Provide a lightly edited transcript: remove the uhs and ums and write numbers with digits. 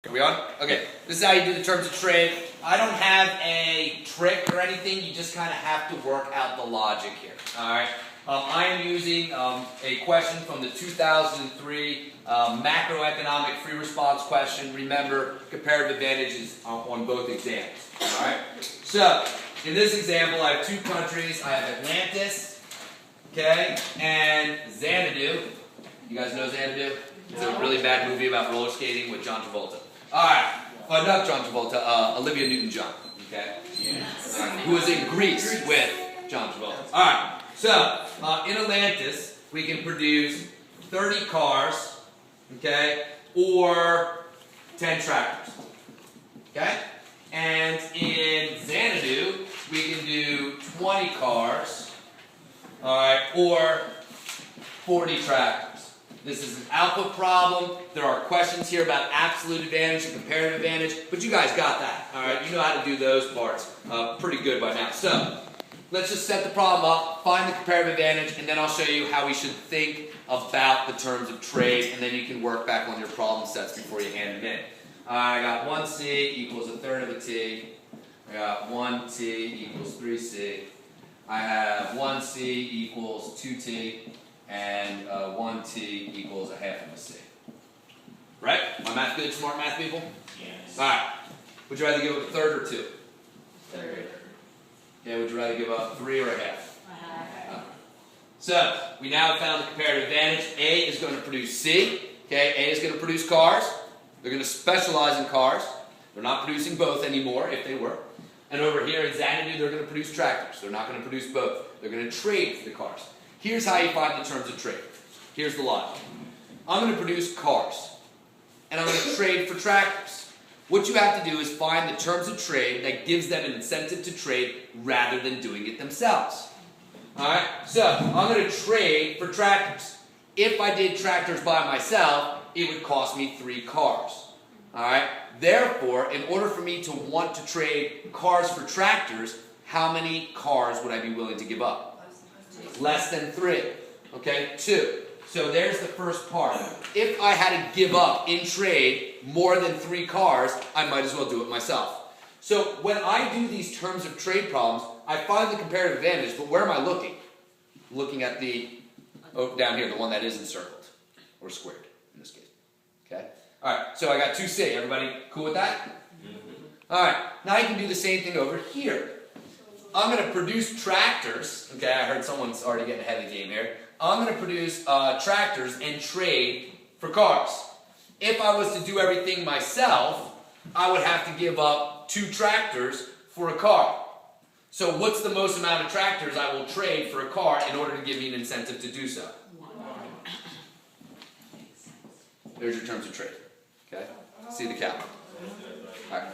Are we on? Okay, this is how you do the terms of trade. I don't have a trick or anything, you just kind of have to work out the logic here. Alright, I am using a question from the 2003 macroeconomic free response question. Remember, comparative advantage is on both exams. Alright, so in this example I have two countries. I have Atlantis, okay, and Xanadu. You guys know Xanadu? It's a really bad movie about roller skating with John Travolta. Alright, well, not John Travolta, Olivia Newton-John, okay? Yes. Who was in Greece with John Travolta. Alright, so in Atlantis, we can produce 30 cars, okay, or 10 tractors, okay? And in Xanadu, we can do 20 cars, alright, or 40 tractors. This is an alpha problem. There are questions here about absolute advantage and comparative advantage, but you guys got that, all right? You know how to do those parts pretty good by now. So let's just set the problem up, find the comparative advantage, and then I'll show you how we should think about the terms of trade, and then you can work back on your problem sets before you hand them in. I got 1C equals a third of a T. I got 1T equals 3C. I have 1C equals 2T. And 1T equals a half of a C. Right? My math good, smart math people? Yes. Alright. Would you rather give up a third or two? Third. Okay, would you rather give up 3 or a half? A half. So, we now have found the comparative advantage. A is going to produce C. Okay, A is going to produce cars. They're going to specialize in cars. They're not producing both anymore, if they were. And over here in Xanadu, they're going to produce tractors. They're not going to produce both. They're going to trade for the cars. Here's how you find the terms of trade. Here's the logic. I'm going to produce cars, and I'm going to trade for tractors. What you have to do is find the terms of trade that gives them an incentive to trade rather than doing it themselves. Alright, so I'm going to trade for tractors. If I did tractors by myself, it would cost me 3 cars. Alright, therefore, in order for me to want to trade cars for tractors, how many cars would I be willing to give up? Less than 3. Okay, 2. So there's the first part. If I had to give up in trade more than 3 cars, I might as well do it myself. So when I do these terms of trade problems, I find the comparative advantage, but where am I looking? Looking at the, down here, the one that is encircled, or squared in this case. Okay? Alright, so I got 2C. Everybody cool with that? Alright, now I can do the same thing over here. I'm going to produce tractors. Okay, I heard someone's already getting ahead of the game here. I'm going to produce tractors and trade for cars. If I was to do everything myself, I would have to give up 2 tractors for a car. So what's the most amount of tractors I will trade for a car in order to give me an incentive to do so? There's your terms of trade. Okay, see the cap. All right.